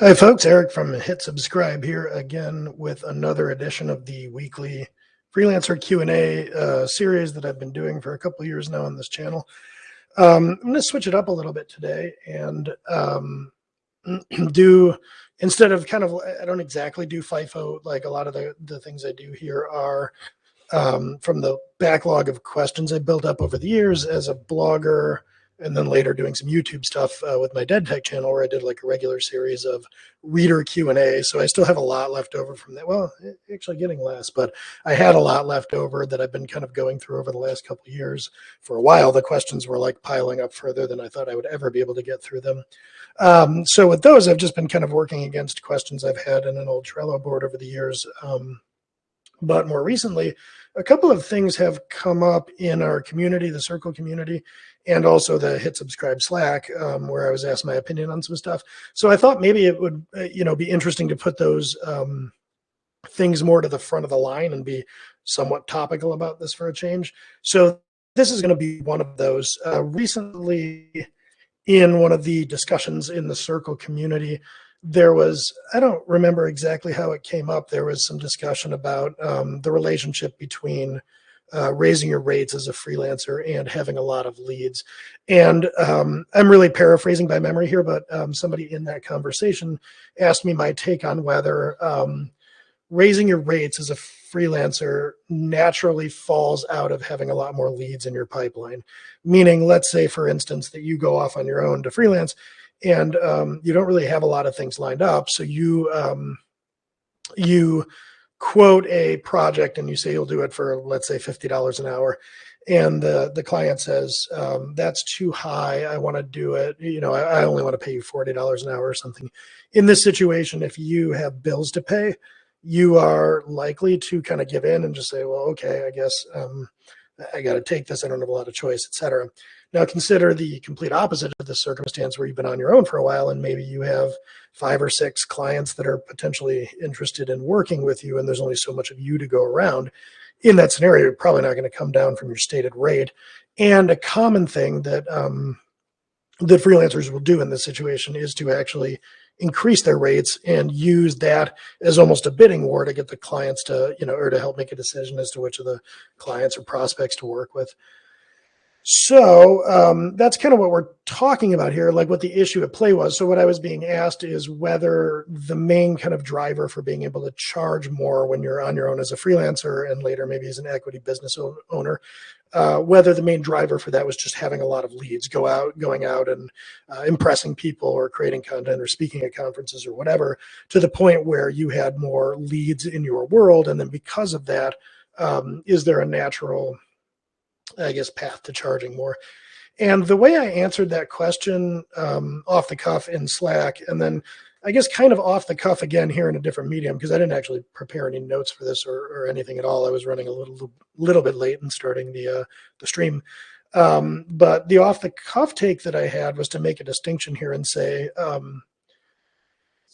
Hi folks, Eric from Hit Subscribe here again with another edition of the weekly freelancer Q&A series that I've been doing for a couple of years now on this channel. I'm going to switch it up a little bit today and do, instead of I don't exactly do FIFO, like a lot of the things I do here are from the backlog of questions I built up over the years as a blogger, and then later doing some YouTube stuff with my Dead Tech channel, where I did like a regular series of reader Q&A. So I still have a lot left over from that. Well, actually getting less, but I had a lot left over that I've been kind of going through over the last couple of years. For a while, the questions were like piling up further than I thought I would ever be able to get through them. So with those, I've just been kind of working against questions I've had in an old Trello board over the years. But more recently, a couple of things have come up in our community, the Circle community, and also the Hit Subscribe Slack, where I was asked my opinion on some stuff. So I thought maybe it would, be interesting to put those things more to the front of the line and be somewhat topical about this for a change. So this is going to be one of those. Recently, in one of the discussions in the Circle community, there was, I don't remember exactly how it came up. There was some discussion about the relationship between raising your rates as a freelancer and having a lot of leads. And I'm really paraphrasing by memory here, but somebody in that conversation asked me my take on whether raising your rates as a freelancer naturally falls out of having a lot more leads in your pipeline. Meaning, let's say, for instance, that you go off on your own to freelance and you don't really have a lot of things lined up. So you quote a project and you say you'll do it for, let's say, $50 an hour. And the client says, that's too high. I want to do it. I only want to pay you $40 an hour or something. In this situation, if you have bills to pay, you are likely to kind of give in and just say, well, okay, I guess I got to take this. I don't have a lot of choice, etc. Now consider the complete opposite of this circumstance where you've been on your own for a while and maybe you have 5 or 6 clients that are potentially interested in working with you and there's only so much of you to go around. In that scenario, you're probably not going to come down from your stated rate. And a common thing that that freelancers will do in this situation is to actually increase their rates and use that as almost a bidding war to get the clients to, or to help make a decision as to which of the clients or prospects to work with. So that's kind of what we're talking about here, like what the issue at play was. So what I was being asked is whether the main kind of driver for being able to charge more when you're on your own as a freelancer and later maybe as an equity business owner, whether the main driver for that was just having a lot of leads, going out and impressing people or creating content or speaking at conferences or whatever, to the point where you had more leads in your world. And then because of that, is there a natural, I guess, path to charging more? And the way I answered that question off the cuff in Slack, and then I guess kind of off the cuff again here in a different medium, because I didn't actually prepare any notes for this or anything at all. I was running a little bit late in starting the stream. But the off the cuff take that I had was to make a distinction here and say,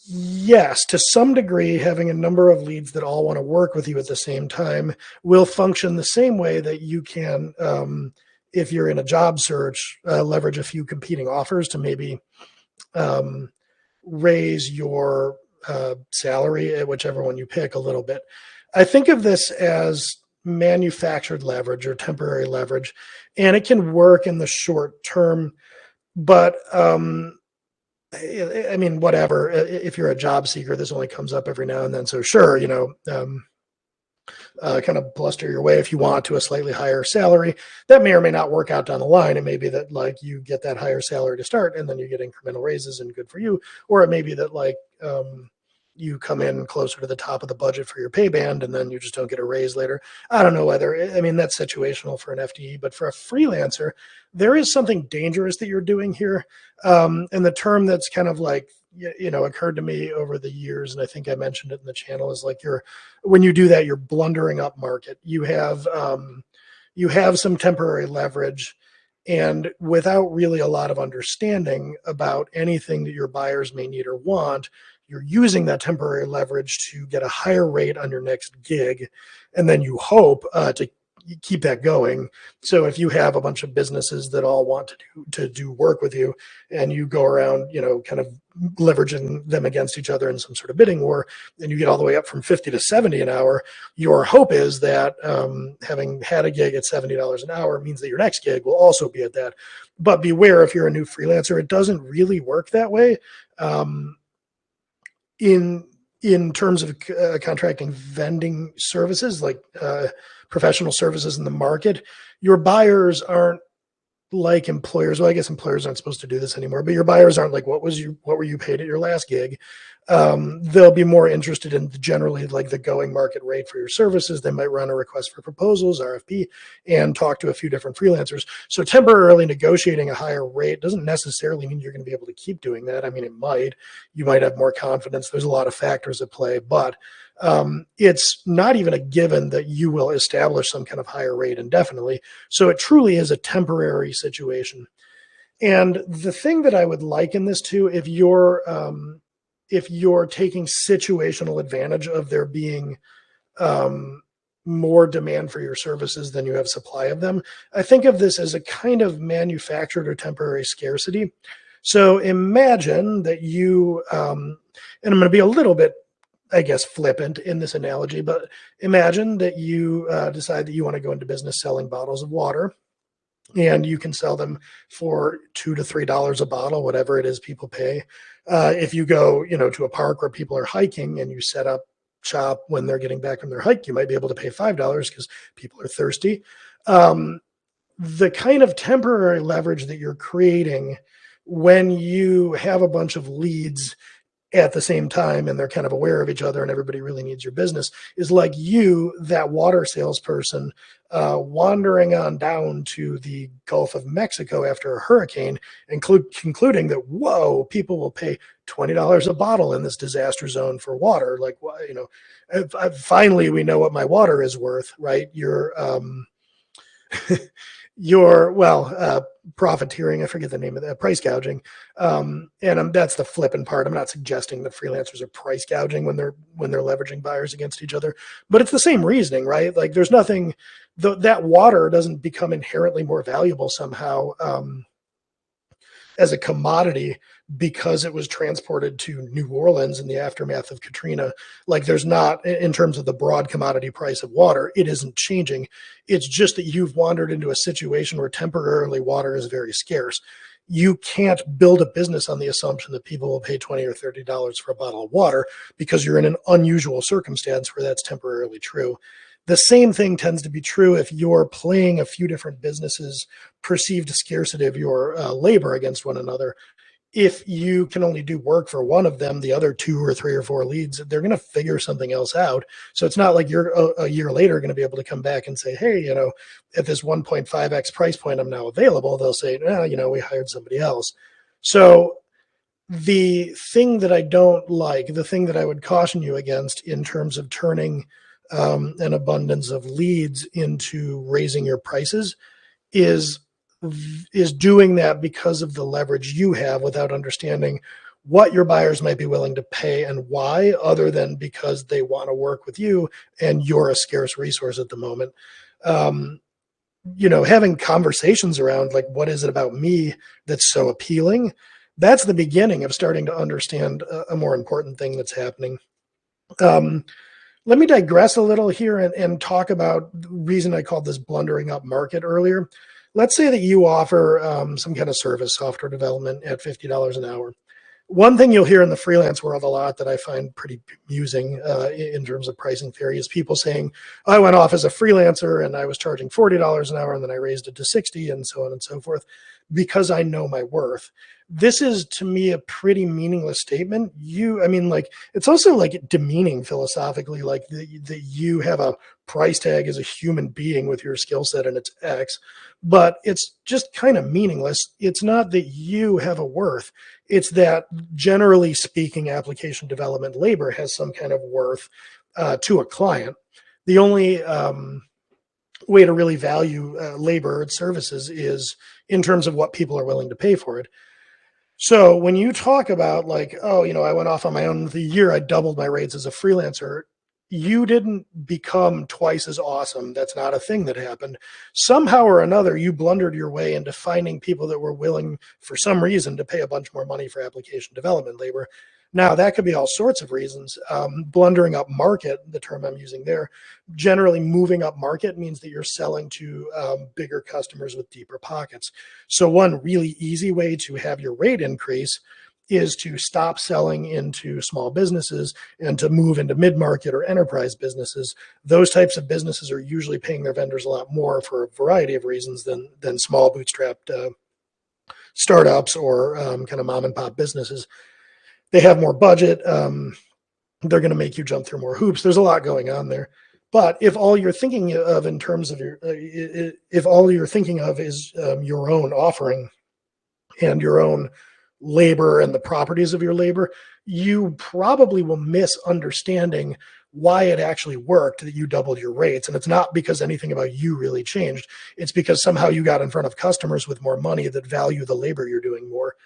yes, to some degree, having a number of leads that all want to work with you at the same time will function the same way that you can, if you're in a job search, leverage a few competing offers to maybe raise your salary at whichever one you pick a little bit. I think of this as manufactured leverage or temporary leverage, and it can work in the short term, but I mean, whatever, if you're a job seeker, this only comes up every now and then. So sure, kind of bluster your way if you want to a slightly higher salary. That may or may not work out down the line. It may be that like you get that higher salary to start and then you get incremental raises and good for you. Or it may be that like you come in closer to the top of the budget for your pay band and then you just don't get a raise later. I don't know whether, I mean, that's situational for an FTE, but for a freelancer, there is something dangerous that you're doing here. And the term that's kind of like, occurred to me over the years, and I think I mentioned it in the channel, is like when you do that, you're blundering up market. You have some temporary leverage, and without really a lot of understanding about anything that your buyers may need or want, you're using that temporary leverage to get a higher rate on your next gig, and then you hope to keep that going. So if you have a bunch of businesses that all want to do work with you, and you go around, kind of leveraging them against each other in some sort of bidding war, and you get all the way up from 50 to 70 an hour, your hope is that having had a gig at $70 an hour means that your next gig will also be at that. But beware, if you're a new freelancer, it doesn't really work that way. In terms of contracting vending services, like professional services in the market, your buyers aren't like employers. Well, I guess employers aren't supposed to do this anymore, but your buyers aren't like, what were you paid at your last gig? They'll be more interested in generally like the going market rate for your services. They might run a request for proposals, RFP, and talk to a few different freelancers. So temporarily negotiating a higher rate doesn't necessarily mean you're going to be able to keep doing that. I mean, it might. You might have more confidence. There's a lot of factors at play, but it's not even a given that you will establish some kind of higher rate indefinitely. So it truly is a temporary situation. And the thing that I would liken this to, if you're taking situational advantage of there being more demand for your services than you have supply of them, I think of this as a kind of manufactured or temporary scarcity. So imagine that you, and I'm going to be a little bit, I guess, flippant in this analogy, but imagine that you decide that you want to go into business selling bottles of water, and you can sell them for $2 to $3 a bottle, whatever it is people pay. If you go, to a park where people are hiking and you set up shop when they're getting back from their hike, you might be able to pay $5 because people are thirsty. The kind of temporary leverage that you're creating when you have a bunch of leads at the same time and they're kind of aware of each other and everybody really needs your business is like you, that water salesperson, wandering on down to the Gulf of Mexico after a hurricane and concluding that, whoa, people will pay $20 a bottle in this disaster zone for water. Like, finally, we know what my water is worth, right? Profiteering, I forget the name of that, price gouging. That's the flippant part. I'm not suggesting that freelancers are price gouging when they're leveraging buyers against each other, but it's the same reasoning, right? Like there's nothing, that water doesn't become inherently more valuable somehow as a commodity because it was transported to New Orleans in the aftermath of Katrina. Like there's not, in terms of the broad commodity price of water, it isn't changing. It's just that you've wandered into a situation where temporarily water is very scarce. You can't build a business on the assumption that people will pay $20 or $30 for a bottle of water because you're in an unusual circumstance where that's temporarily true. The same thing tends to be true if you're playing a few different businesses' perceived scarcity of your labor against one another. If you can only do work for one of them, the other 2 or 3 or 4 leads, they're going to figure something else out. So it's not like you're a year later going to be able to come back and say, hey, at this 1.5x price point, I'm now available. They'll say, we hired somebody else. So the thing that I don't like, the thing that I would caution you against in terms of turning an abundance of leads into raising your prices is doing that because of the leverage you have without understanding what your buyers might be willing to pay and why, other than because they want to work with you and you're a scarce resource at the moment. Having conversations around like, what is it about me that's so appealing? That's the beginning of starting to understand a more important thing that's happening. Let me digress a little here and talk about the reason I called this blundering up market earlier. Let's say that you offer some kind of service, software development at $50 an hour. One thing you'll hear in the freelance world a lot that I find pretty amusing in terms of pricing theory is people saying, I went off as a freelancer and I was charging $40 an hour and then I raised it to 60 and so on and so forth because I know my worth. This is, to me, a pretty meaningless statement. It's also like demeaning philosophically, like that you have a price tag as a human being with your skill set and it's X, but it's just kind of meaningless. It's not that you have a worth. It's that, generally speaking, application development labor has some kind of worth to a client. The only way to really value labor and services is in terms of what people are willing to pay for it. So when you talk about like, I went off on my own the year, I doubled my rates as a freelancer. you didn't become twice as awesome. That's not a thing that happened. Somehow or another, you blundered your way into finding people that were willing, for some reason, to pay a bunch more money for application development labor. Now, that could be all sorts of reasons. Blundering up market, the term I'm using there, generally moving up market means that you're selling to bigger customers with deeper pockets. So one really easy way to have your rate increase is to stop selling into small businesses and to move into mid-market or enterprise businesses. Those types of businesses are usually paying their vendors a lot more for a variety of reasons than small bootstrapped startups or kind of mom and pop businesses. They have more budget. They're going to make you jump through more hoops. There's a lot going on there. But if all you're thinking of in terms of if all you're thinking of is your own offering and your own labor and the properties of your labor, you probably will miss understanding why it actually worked that you doubled your rates. And it's not because anything about you really changed. It's because somehow you got in front of customers with more money that value the labor you're doing more.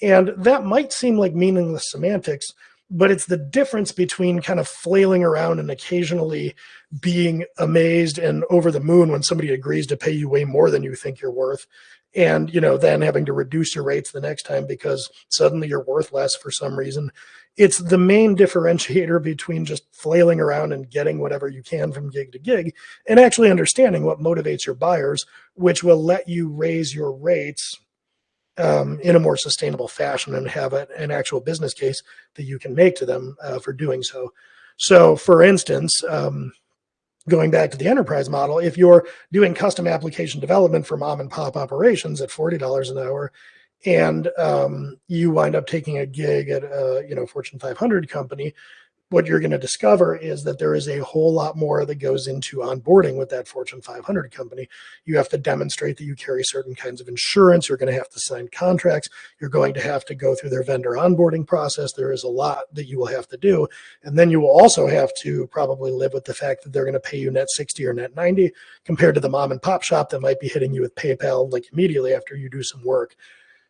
And that might seem like meaningless semantics, but it's the difference between kind of flailing around and occasionally being amazed and over the moon when somebody agrees to pay you way more than you think you're worth, and then having to reduce your rates the next time because suddenly you're worth less for some reason. It's the main differentiator between just flailing around and getting whatever you can from gig to gig and actually understanding what motivates your buyers, which will let you raise your rates in a more sustainable fashion and have an actual business case that you can make to them for doing so. So for instance, going back to the enterprise model, if you're doing custom application development for mom and pop operations at $40 an hour, and you wind up taking a gig at a Fortune 500 company, what you're going to discover is that there is a whole lot more that goes into onboarding with that Fortune 500 company. You have to demonstrate that you carry certain kinds of insurance. You're going to have to sign contracts. You're going to have to go through their vendor onboarding process. There is a lot that you will have to do. And then you will also have to probably live with the fact that they're going to pay you net 60 or net 90 compared to the mom and pop shop that might be hitting you with PayPal like immediately after you do some work.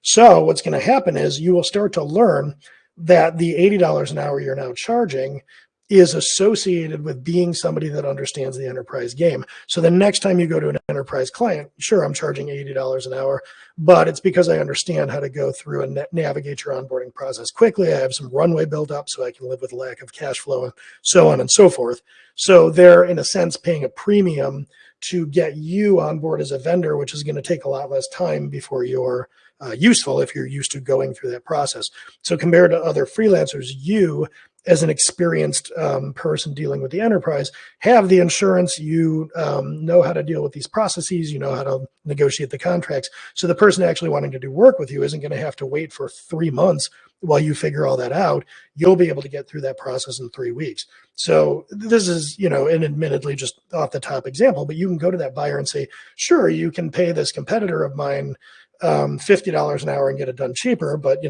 So what's going to happen is you will start to learn that the $80 an hour you're now charging is associated with being somebody that understands the enterprise game. So the next time you go to an enterprise client, sure, I'm charging $80 an hour, but it's because I understand how to go through and navigate your onboarding process quickly. I have some runway built up so I can live with a lack of cash flow and so on and so forth. So they're, in a sense, paying a premium to get you on board as a vendor, which is going to take a lot less time before you're useful if you're used to going through that process. So compared to other freelancers, you, as an experienced person dealing with the enterprise, have the insurance, you know how to deal with these processes, you know how to negotiate the contracts. So the person actually wanting to do work with you isn't going to have to wait for 3 months while you figure all that out. You'll be able to get through that process in 3 weeks. So this is, an admittedly just off the top example, but you can go to that buyer and say, sure, you can pay this competitor of mine $50 an hour and get it done cheaper, but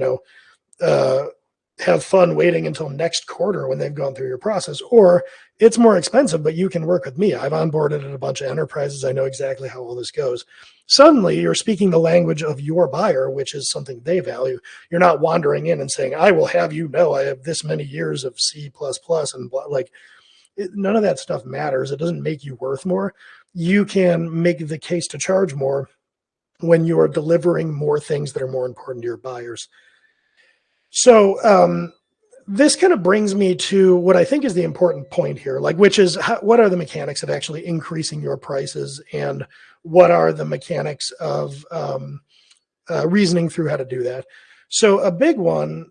have fun waiting until next quarter when they've gone through your process. Or it's more expensive, but you can work with me. I've onboarded at a bunch of enterprises. I know exactly how all this goes. Suddenly you're speaking the language of your buyer, which is something they value. You're not wandering in and saying, I will have you know I have this many years of C++ and blah. None of that stuff matters. It doesn't make you worth more. You can make the case to charge more when you are delivering more things that are more important to your buyers. So this kind of brings me to what I think is the important point here, which is what are the mechanics of actually increasing your prices, and what are the mechanics of reasoning through how to do that. So a big one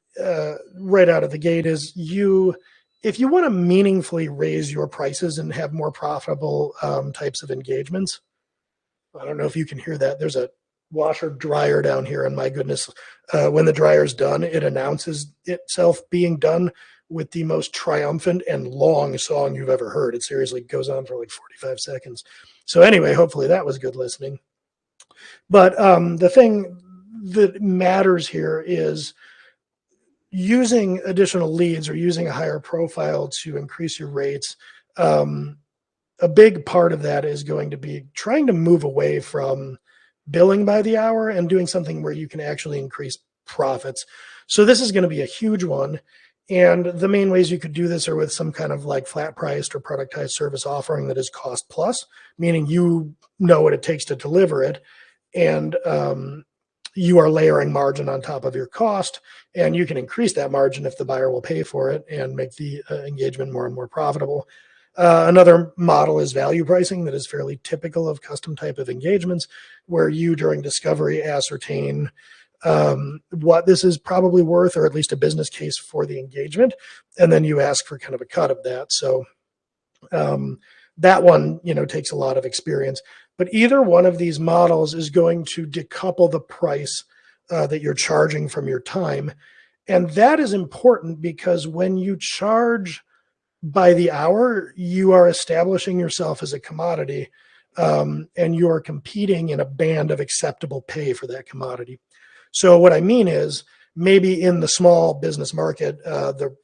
right out of the gate is if you want to meaningfully raise your prices and have more profitable types of engagements. I don't know if you can hear that. There's a washer dryer down here, and my goodness, when the dryer's done, it announces itself being done with the most triumphant and long song you've ever heard. It seriously goes on for like 45 seconds. So anyway, hopefully that was good listening. But the thing that matters here is using additional leads or using a higher profile to increase your rates. A big part of that is going to be trying to move away from billing by the hour and doing something where you can actually increase profits. So this is going to be a huge one. And the main ways you could do this are with some kind of like flat priced or productized service offering that is cost plus, meaning you know what it takes to deliver it. And you are layering margin on top of your cost, and you can increase that margin if the buyer will pay for it and make the engagement more and more profitable. Another model is value pricing that is fairly typical of custom type of engagements, where you during discovery ascertain what this is probably worth, or at least a business case for the engagement, and then you ask for kind of a cut of that. So that one, takes a lot of experience. But either one of these models is going to decouple the price that you're charging from your time. And that is important because when you charge by the hour, you are establishing yourself as a commodity, and you are competing in a band of acceptable pay for that commodity. So what I mean is maybe in the small business market, the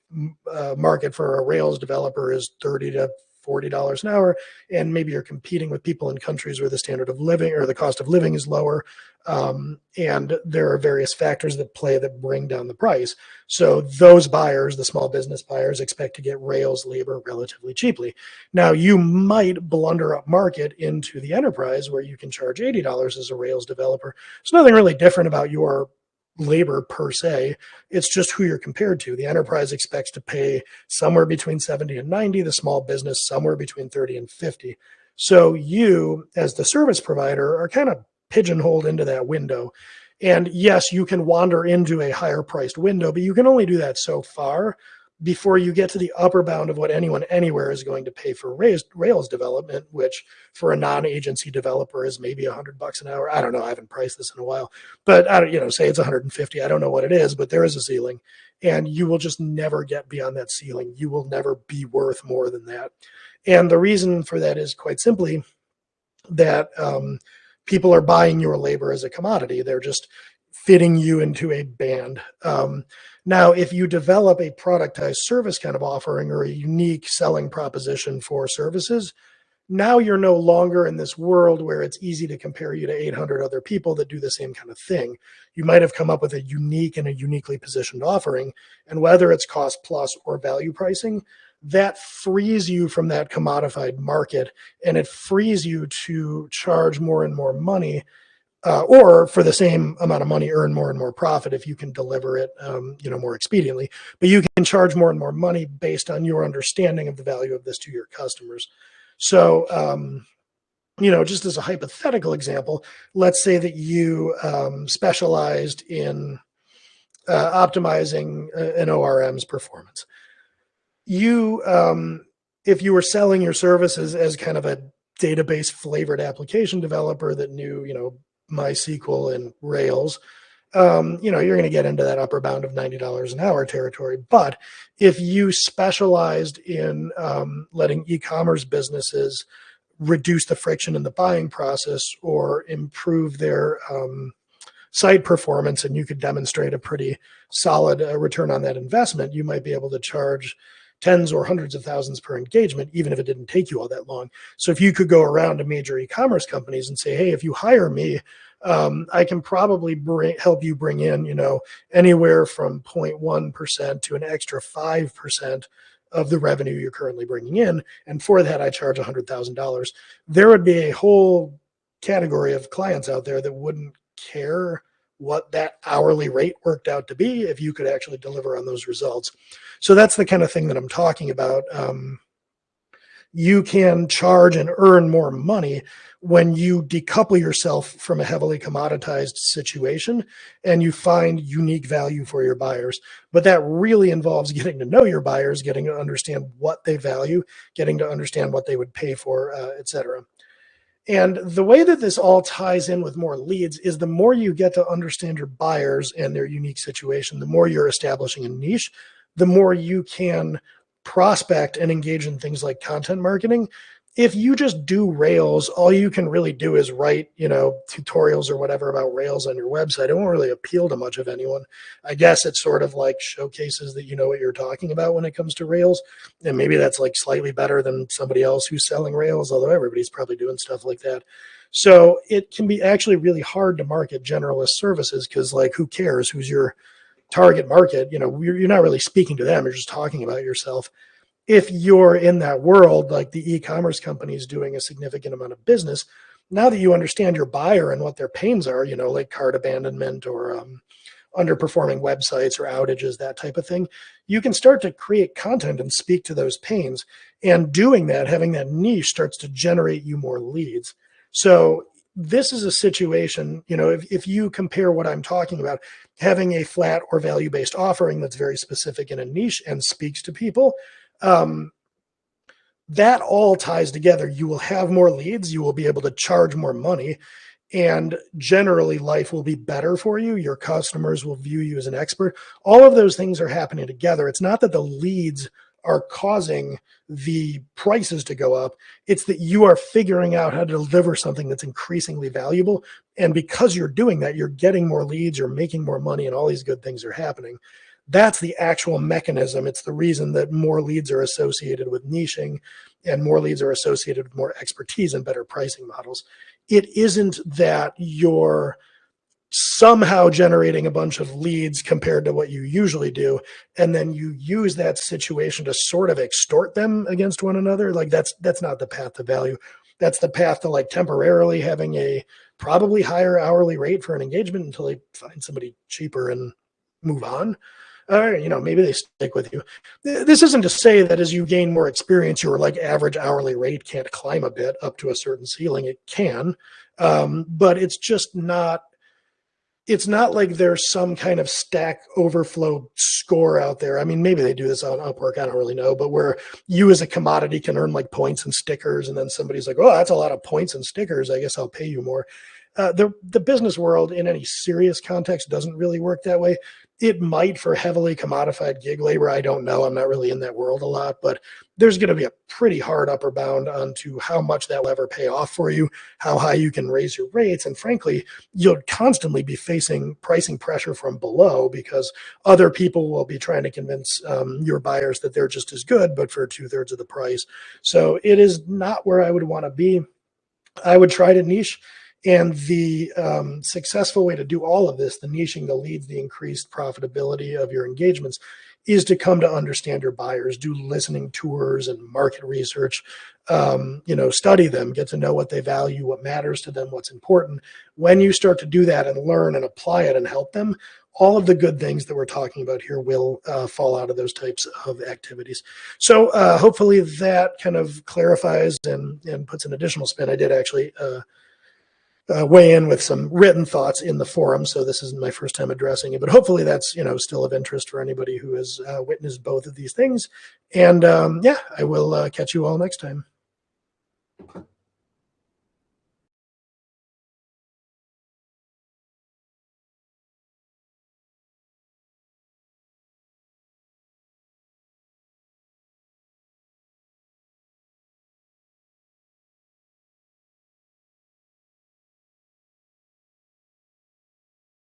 market for a Rails developer is $30 to $40 an hour, and maybe you're competing with people in countries where the standard of living or the cost of living is lower, and there are various factors that play that bring down the price. So those buyers, the small business buyers, expect to get Rails labor relatively cheaply. Now you might blunder up market into the enterprise where you can charge $80 as a Rails developer. There's nothing really different about your labor per se. It's just who you're compared to. The enterprise expects to pay somewhere between 70 and 90, the small business somewhere between 30 and 50. So you, as the service provider, are kind of pigeonholed into that window. And yes, you can wander into a higher priced window, but you can only do that so far before you get to the upper bound of what anyone anywhere is going to pay for Rails development, which for a non-agency developer is maybe $100 an hour. I don't know. I haven't priced this in a while, but I don't, say it's 150. I don't know what it is, but there is a ceiling, and you will just never get beyond that ceiling. You will never be worth more than that. And the reason for that is quite simply that people are buying your labor as a commodity. They're just fitting you into a band. Now, if you develop a productized service kind of offering or a unique selling proposition for services, now you're no longer in this world where it's easy to compare you to 800 other people that do the same kind of thing. You might have come up with a unique and a uniquely positioned offering, and whether it's cost plus or value pricing, that frees you from that commodified market, and it frees you to charge more and more money, or for the same amount of money, earn more and more profit if you can deliver it, more expediently. But you can charge more and more money based on your understanding of the value of this to your customers. So, just as a hypothetical example, let's say that you specialized in optimizing an ORM's performance. You, if you were selling your services as kind of a database flavored application developer that knew, MySQL and Rails, you're going to get into that upper bound of $90 an hour territory. But if you specialized in letting e-commerce businesses reduce the friction in the buying process or improve their site performance, and you could demonstrate a pretty solid return on that investment, you might be able to charge tens or hundreds of thousands per engagement, even if it didn't take you all that long. So if you could go around to major e-commerce companies and say, hey, if you hire me, I can probably help you bring in, anywhere from 0.1% to an extra 5% of the revenue you're currently bringing in. And for that, I charge $100,000. There would be a whole category of clients out there that wouldn't care what that hourly rate worked out to be if you could actually deliver on those results. So that's the kind of thing that I'm talking about. You can charge and earn more money when you decouple yourself from a heavily commoditized situation and you find unique value for your buyers. But that really involves getting to know your buyers, getting to understand what they value, getting to understand what they would pay for, et cetera. And the way that this all ties in with more leads is the more you get to understand your buyers and their unique situation, the more you're establishing a niche, the more you can prospect and engage in things like content marketing. If you just do Rails, all you can really do is write, tutorials or whatever about Rails on your website. It won't really appeal to much of anyone. I guess it's sort of like showcases that you know what you're talking about when it comes to Rails. And maybe that's like slightly better than somebody else who's selling Rails, although everybody's probably doing stuff like that. So it can be actually really hard to market generalist services because, like, who cares who's your target market, you're not really speaking to them. You're just talking about yourself. If you're in that world, like the e-commerce companies doing a significant amount of business, now that you understand your buyer and what their pains are, like cart abandonment or underperforming websites or outages, that type of thing, you can start to create content and speak to those pains. And doing that, having that niche starts to generate you more leads. So this is a situation, if you compare what I'm talking about, having a flat or value-based offering that's very specific in a niche and speaks to people, that all ties together. You will have more leads, you will be able to charge more money, and generally life will be better for you. Your customers will view you as an expert. All of those things are happening together. It's not that the leads are causing the prices to go up. It's that you are figuring out how to deliver something that's increasingly valuable. And because you're doing that, you're getting more leads, you're making more money, and all these good things are happening. That's the actual mechanism. It's the reason that more leads are associated with niching and more leads are associated with more expertise and better pricing models. It isn't that you're somehow generating a bunch of leads compared to what you usually do, and then you use that situation to sort of extort them against one another. Like that's not the path to value. That's the path to like temporarily having a probably higher hourly rate for an engagement until they find somebody cheaper and move on. Maybe they stick with you. This isn't to say that as you gain more experience, your like average hourly rate can't climb a bit up to a certain ceiling. It can, but it's just not. It's not like there's some kind of Stack Overflow score out there. I mean, maybe they do this on Upwork. I don't really know, but where you as a commodity can earn like points and stickers, and then somebody's like, "Oh, that's a lot of points and stickers. I guess I'll pay you more." The business world in any serious context doesn't really work that way. It might for heavily commodified gig labor. I don't know. I'm not really in that world a lot, but there's going to be a pretty hard upper bound onto how much that will ever pay off for you, how high you can raise your rates. And frankly, you'll constantly be facing pricing pressure from below because other people will be trying to convince your buyers that they're just as good, but for 2/3 of the price. So it is not where I would want to be. I would try to niche. And the successful way to do all of this, the niching, the leads, the increased profitability of your engagements, is to come to understand your buyers, do listening tours and market research, study them, get to know what they value, what matters to them, what's important. When you start to do that and learn and apply it and help them, all of the good things that we're talking about here will fall out of those types of activities. So hopefully that kind of clarifies and puts an additional spin. I did actually weigh in with some written thoughts in the forum. So this isn't my first time addressing it, but hopefully that's, still of interest for anybody who has witnessed both of these things. And I will catch you all next time.